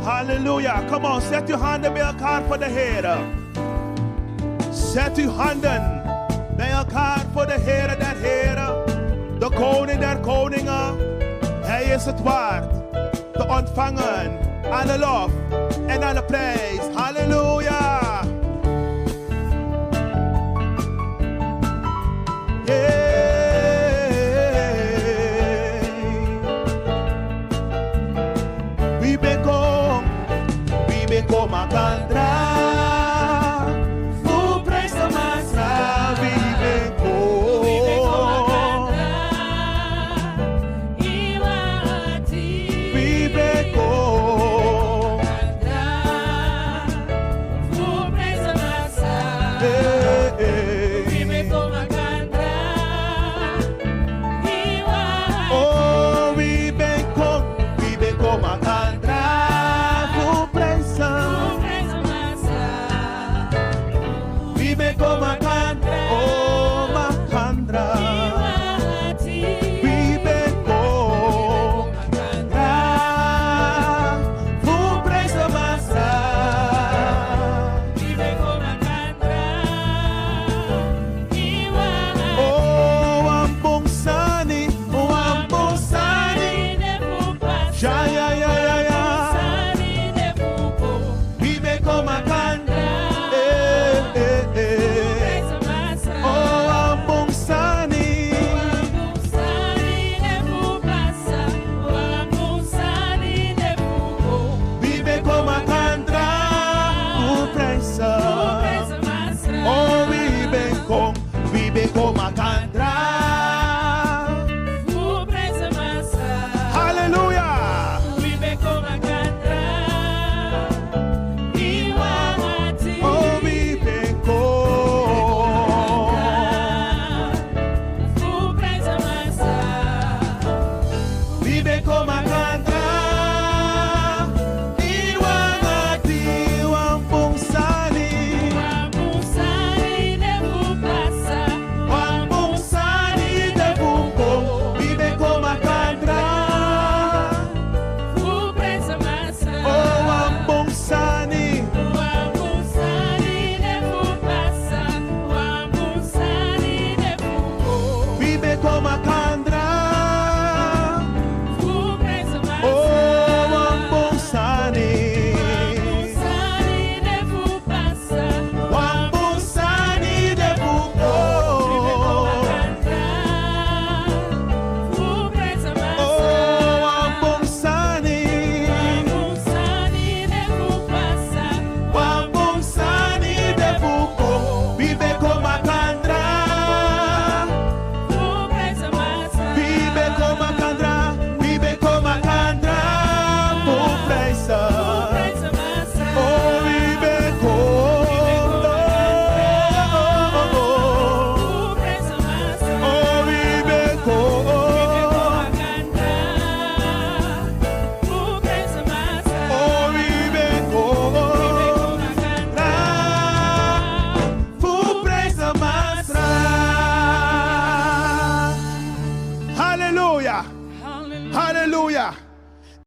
Hallelujah. Come on, zet uw handen bij elkaar voor de Heer. Zet uw handen bij elkaar voor de Heer der Heren. De koning der koningen. Hij is het waard te ontvangen. Alle lof en alle prijs. Halleluja. We Ben Kong Makandra.